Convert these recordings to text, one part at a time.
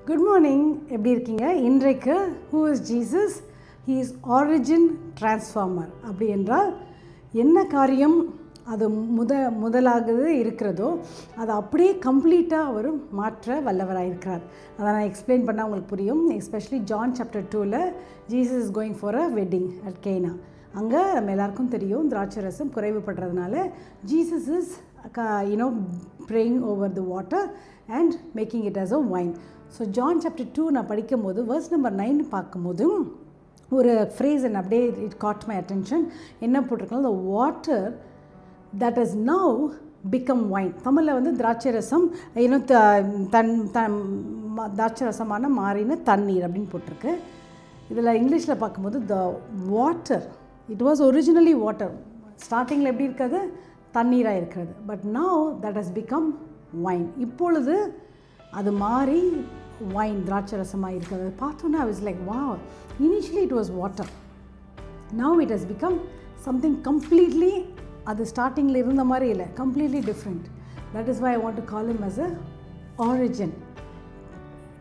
Good morning. எப்படி இருக்கீங்க? இன்றைக்கு who is Jesus? He is origin transformer. அப்படி என்றால் என்ன காரியம் அது முதலாகது இருக்கிறதோ அதை அப்படியே கம்ப்ளீட்டாக அவர் மாற்ற வல்லவராக இருக்கிறார். அதை நான் எக்ஸ்பிளைன் பண்ணால் உங்களுக்கு புரியும். எஸ்பெஷலி ஜான் சாப்டர் 2ல் Jesus is going for a wedding at Cana. அங்கே நம்ம எல்லாருக்கும் தெரியும் திராட்சை ரசம் குறைவுபடுறதுனால Jesus is praying over the water and making it as a wine. So John chapter 2 நான் படிக்கும் போது verse number 9 பார்க்கும்போது ஒரு phrase and அப்படியே it caught my attention. என்ன போட்டிருக்கோம்? the water that has now become wine. தமிழில் வந்து திராட்சை ரசம் திராட்சை ரசமான மாறின தண்ணீர் அப்படின்னு போட்டிருக்கு. இதில் இங்கிலீஷில் பார்க்கும்போது the water, it was originally water. ஸ்டார்டிங்கில் எப்படி இருக்காது? தண்ணீராக இருக்கிறது. But now that has become wine. இப்பொழுது அது மாறி வைன் திராட்சை ரசமாக இருக்கிறது. பார்த்தோன்னா I was like wow, initially it was water, now it has become something completely, அது ஸ்டார்டிங்கில் இருந்த மாதிரி இல்லை, completely different. That is why I want to call him as a origin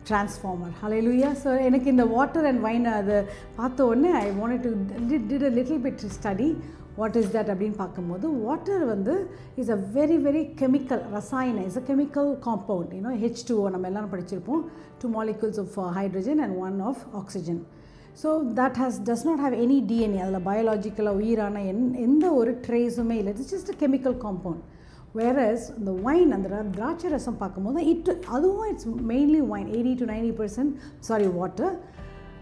transformer. Hallelujah. So எனக்கு இந்த வாட்டர் அண்ட் வைன் அது பார்த்த உடனே I wanted to did a little bit study what is that அப்படின்னு பார்க்கும்போது வாட்டர் வந்து is a very very chemical ரசாயன, is a chemical compound. H2O நம்ம எல்லாரும் படிச்சிருப்போம், 2 molecules of hydrogen and 1 of oxygen. So that does not have any DNA. அதில் பயாலஜிக்கலாக உயிரான எந்த ஒரு ட்ரேஸுமே இல்லை. It's just a chemical compound. Whereas இந்த வைன், அந்த திராட்சை ரசம் பார்க்கும்போது அதுவும் it's mainly wine, 80 to 90% water.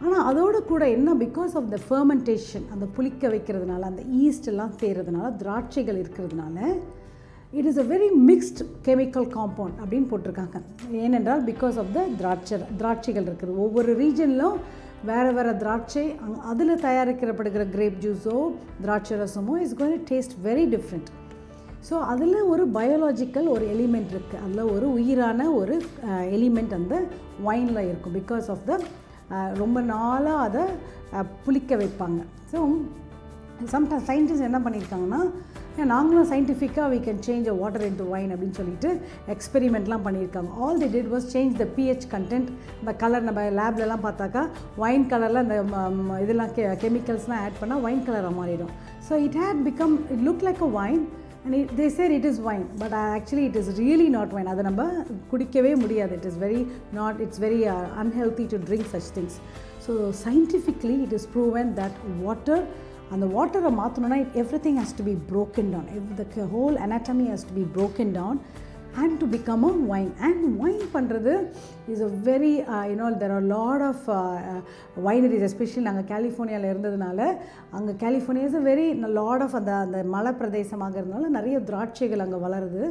ஆனால் அதோடு கூட என்ன, பிகாஸ் ஆஃப் த ஃபர்மெண்டேஷன், அந்த புளிக்க வைக்கிறதுனால, அந்த ஈஸ்ட் எல்லாம் செய்கிறதுனால, திராட்சைகள் இருக்கிறதுனால it is a very mixed chemical compound அப்படின்னு போட்டிருக்காங்க. ஏனென்றால் பிகாஸ் ஆஃப் த திராட்சைகள் இருக்குது. ஒவ்வொரு ரீஜன்லும் வேறு வேறு திராட்சை, அதில் தயாரிக்கப்படுகிற கிரேப் ஜூஸோ திராட்சை ரசமோ is going to taste very different. So அதில் ஒரு பயாலஜிக்கல் ஒரு எலிமெண்ட் இருக்குது, அதில் ஒரு உயிரான ஒரு எலிமெண்ட் அந்த வைனில் இருக்கும். பிகாஸ் ஆஃப் த ரொம்ப நாளாக அதை புளிக்க வைப்பாங்க. ஸோ சம்டைம்ஸ் சயின்டிஸ்ட் என்ன பண்ணியிருக்காங்கன்னா, நாங்களும் சயின்டிஃபிக்காக we can change a water into wine அப்படின்னு சொல்லிட்டு எக்ஸ்பெரிமெண்ட்லாம் பண்ணியிருக்காங்க. All they did was change the pH content. இந்த கலர் நம்ம லேப்லலாம் பார்த்தாக்கா ஒயின் கலரில் இந்த இதெல்லாம் கெமிக்கல்ஸ்லாம் ஆட் பண்ணால் ஒயின் கலராக மாறிடும். So it had become, it looked like a wine and they said it is wine, but actually it is really not wine. அதை நம்ம குடிக்கவே முடியாது. It's very unhealthy to drink such things. So scientifically it is proven that water, அந்த வாட்டரை மாற்றணுன்னா everything has to be broken down, the whole anatomy has to be broken down and to become a wine. And wine பண்ணுறது is a very there are a lot of wineries, especially நாங்கள் கலிஃபோர்னியாவில் இருந்ததுனால, அங்கே California is a very lot of அந்த மலை பிரதேசமாக இருந்தனால நிறைய திராட்சைகள் அங்கே வளருது.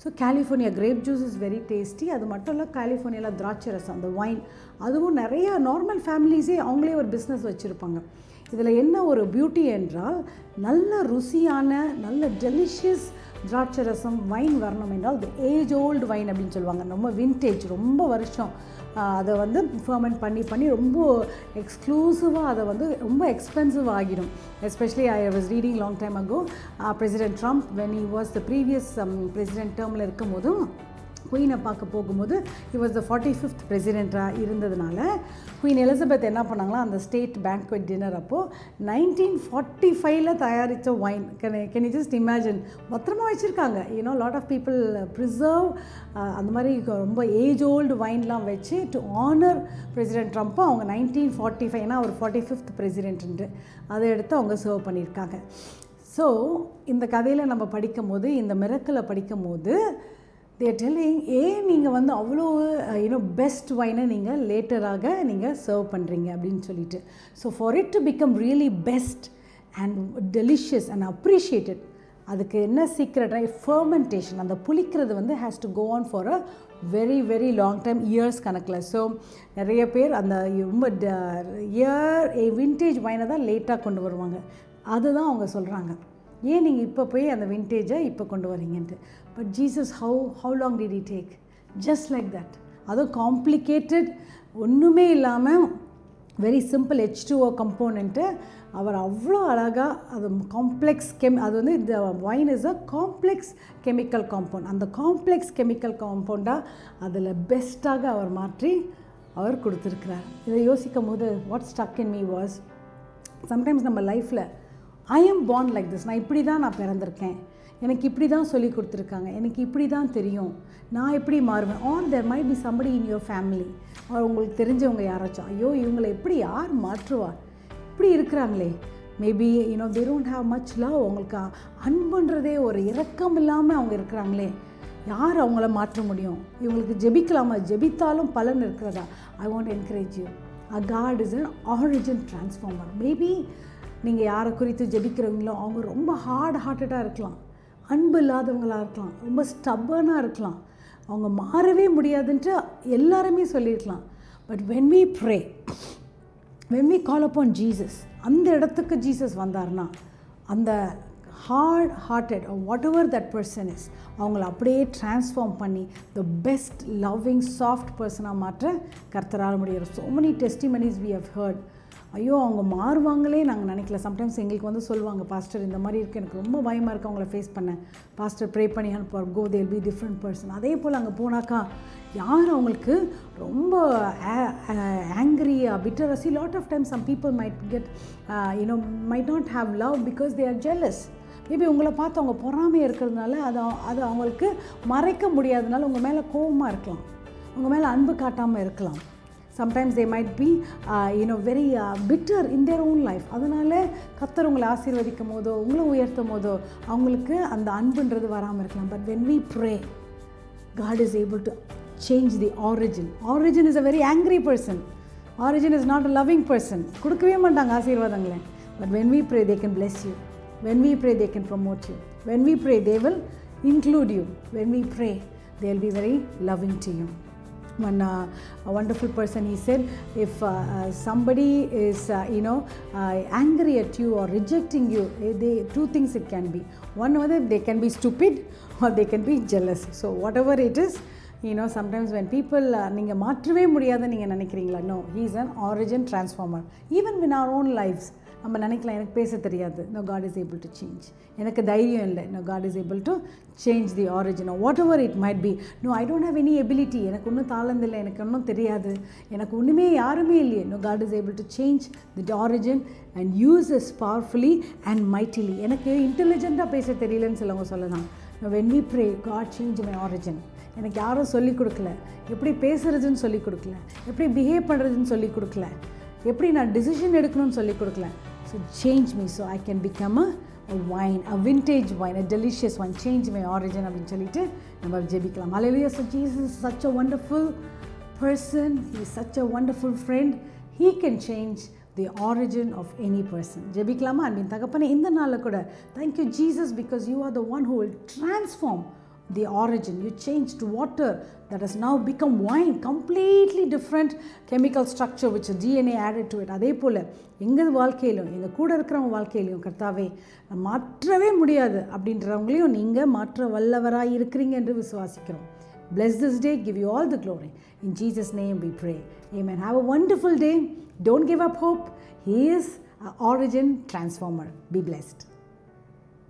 So California grape juice is very tasty. அது மட்டும் இல்லை, கலிஃபோர்னியாவில் திராட்சை ரசம், அந்த வைன், அதுவும் நிறைய நார்மல் ஃபேமிலிஸே அவங்களே ஒரு பிஸ்னஸ் வச்சுருப்பாங்க. இதில் என்ன ஒரு பியூட்டி என்றால், நல்ல ருசியான நல்ல டெலிஷியஸ் திராட்சை ரசம் வைன் வரணும் என்றால் த ஏஜ் ஓல்டு வைன் அப்படின்னு சொல்லுவாங்க. ரொம்ப வின்டேஜ், ரொம்ப வருஷம் அதை வந்து ஃபர்மெண்ட் பண்ணி ரொம்ப எக்ஸ்க்ளூசிவாக அதை வந்து ரொம்ப எக்ஸ்பென்சிவ் ஆகிடும். Especially I was reading long time ago, president Trump when he was the previous president டேர்மில் இருக்கும் போதும் குயினை பார்க்க போகும்போது he was the 45th பிரசிடெண்ட்டாக இருந்ததுனால குயின் எலிசபெத் என்ன பண்ணாங்களா, அந்த ஸ்டேட் பேங்க்வெட் டின்னர் அப்போது 1945 தயாரித்த wine, can you just imagine, பத்திரமா வச்சுருக்காங்க. லாட் ஆஃப் பீப்புள் ப்ரிசர்வ் அந்த மாதிரி ரொம்ப ஏஜ் ஓல்டு வைன்லாம் வச்சு டு ஆனர் பிரசிடென்ட் ட்ரம்ப்பை. அவங்க 1945, ஏன்னா அவர் 45th பிரசிடென்ட்டு, அதை எடுத்து அவங்க சர்வ் பண்ணியிருக்காங்க. ஸோ இந்த கதையில் நம்ம படிக்கும் போது, இந்த மிரக்கலை படிக்கும் போது they are telling, நீங்கள் வந்து அவ்வளோ பெஸ்ட் வைனை நீங்கள் லேட்டராக நீங்கள் சர்வ் பண்ணுறீங்க அப்படின்னு சொல்லிட்டு. So for it to become really best and delicious and appreciated, அதுக்கு என்ன சீக்ரெட்னா ஃபர்மெண்டேஷன். அந்த புளிக்கிறது வந்து has to go on for a very very long time, years கணக்கில். ஸோ நிறைய பேர் அந்த ரொம்ப வின்டேஜ் வைனை தான் லேட்டாக கொண்டு வருவாங்க. அதுதான் அவங்க சொல்கிறாங்க, ஏன் நீங்கள் இப்போ போய் அந்த வின்டேஜை இப்போ கொண்டு வரீங்கன்ட்டு. But Jesus how long did he take? Just like that. அதுவும் காம்ப்ளிகேட்டட் ஒன்றுமே இல்லாமல் வெரி சிம்பிள் H2O கம்போனண்ட்டு அவர் அவ்வளோ அழகாக அது காம்ப்ளெக்ஸ் அது வந்து இந்த wine is a complex chemical compound. அந்த காம்ப்ளெக்ஸ் கெமிக்கல் காம்பவுண்டாக அதில் பெஸ்ட்டாக அவர் மாற்றி அவர் கொடுத்துருக்கிறார். இதை யோசிக்கும் போது what stuck in me was, sometimes நம்ம லைஃப்பில் I am born like this, நான் இப்படி தான் நான் பிறந்திருக்கேன், எனக்கு இப்படி தான் சொல்லி கொடுத்துருக்காங்க, எனக்கு இப்படி தான் தெரியும், நான் எப்படி மாறுவேன். Or there might be somebody in your family, or உங்களுக்கு தெரிஞ்சவங்க யாராச்சும், ஐயோ இவங்களை எப்படி யார் மாற்றுவா, இப்படி இருக்கிறாங்களே, maybe they don't have much love, அவங்களுக்கு அன்புன்றதே ஒரு இரக்கம் இல்லாமல் அவங்க இருக்கிறாங்களே, யார் அவங்கள மாற்ற முடியும், இவங்களுக்கு ஜெபிக்கலாமா, ஜெபித்தாலும் பலன் இருக்கிறதா. ஐ want to encourage you, God is an origin transformer. Maybe நீங்கள் யாரை குறித்து ஜெபிக்கிறவங்களோ அவங்க ரொம்ப ஹார்ட்டடாக இருக்கலாம், அன்பு இல்லாதவங்களாக இருக்கலாம், ரொம்ப ஸ்டப்பனாக இருக்கலாம், அவங்க மாறவே முடியாதுன்ட்டு எல்லாருமே சொல்லியிருக்கலாம். But when we pray, when we call upon Jesus, அந்த இடத்துக்கு ஜீசஸ் வந்தார்னா அந்த hard-hearted or whatever that person is, அவங்கள அப்படியே ட்ரான்ஸ்ஃபார்ம் பண்ணி the best loving soft personாக மாற்ற கர்த்தரால் முடியும். so many testimonies we have heard. ஐயோ அவங்க மாறுவாங்களே நாங்கள் நினைக்கல. சம்டைம்ஸ் எங்களுக்கு சொல்லுவாங்க, பாஸ்டர் இந்த மாதிரி இருக்குது, எனக்கு ரொம்ப பயமாக இருக்குது அவங்கள ஃபேஸ் பண்ணேன், பாஸ்டர் ப்ரே பண்ணி அனுப்புவார், கோ தேல் பி டிஃப்ரெண்ட் பர்சன். அதே போல் அங்கே போனாக்கா யார் அவங்களுக்கு ரொம்ப angry bitter, see lot of times some people might get might not have love because they are jealous. Maybe உங்களை பார்த்து அவங்க பொறாமையாக இருக்கிறதுனால அது அவங்களுக்கு மறைக்க முடியாததுனால உங்கள் மேலே கோபமாக இருக்கலாம், உங்கள் மேலே அன்பு காட்டாமல் இருக்கலாம். sometimes they might be very bitter in their own life. அதனால் கர்த்தர் உங்களை ஆசீர்வதிக்கும் போதோ உங்களை உயர்த்தும் போதோ அவங்களுக்கு அந்த அன்புன்றது வராமல் இருக்கலாம். but when we pray, God is able to change the origin. Origin is a very angry person. Origin is not a loving person. கொடுக்கவே மாட்டாங்க ஆசீர்வாதங்களை. but when we pray, they can bless you. when we pray, they can promote you. when we pray, they will include you. when we pray, they will be very loving to you. One a wonderful person, he said, if somebody is angry at you or rejecting you, two things it can be. One, whether they can be stupid or they can be jealous. So whatever it is, sometimes when people நீங்கள் மாற்றவே முடியாத நீங்கள் நினைக்கிறீங்களா, no, he is an origin transformer. Even in our own lives, நம்ம நினைக்கலாம் எனக்கு பேச தெரியாது, no, God is able to change. எனக்கு தைரியம் இல்லை, no, God is able to change the origin or whatever it might be. No, I don't have any ability, எனக்கு ஒன்றும் தாளந்து இல்லை, எனக்கு ஒன்றும் தெரியாது, எனக்கு ஒன்றுமே யாருமே இல்லையே, no, God is able to change the origin and use us powerfully and mightily. எனக்கு இன்டெலிஜென்ட்டாக பேச தெரியலன்னு சிலவங்க சொல்லலாம். when we pray, God change my origin. எனக்கு யாரும் சொல்லிக் கொடுக்கல, எப்படி பேசுகிறதுன்னு சொல்லிக் கொடுக்கல, எப்படி பிஹேவ் பண்ணுறதுன்னு சொல்லிக் கொடுக்கல, எப்படி நான் டிசிஷன் எடுக்கணும்னு சொல்லிக் கொடுக்கல. So change me so I can become a wine, a vintage wine, a delicious wine. Change my origin அப்படின்னு சொல்லிட்டு நம்ம ஜெபிக்கலாம். Hallelujah. So Jesus is such a wonderful person. He is such a wonderful friend. He can change the origin of any person. ஜெபிக்கலாமா? அன்பின் தகப்பனே, இந்த நாளில் கூட thank you Jesus because you are the one who will transform the origin. You changed water that has now become wine, completely different chemical structure which a DNA added to it. அதே போல் எங்கள் வாழ்க்கையிலும் எங்கள் கூட இருக்கிறவங்க வாழ்க்கையிலையும் கர்த்தாவே மாற்றவே முடியாது அப்படின்றவங்களையும் நீங்கள் மாற்ற வல்லவராக இருக்கிறீங்க என்று விசுவாசிக்கிறோம். Bless this day, give you all the glory. In Jesus' name we pray. Amen. Have a wonderful day. Don't give up hope. He is an origin transformer. Be blessed.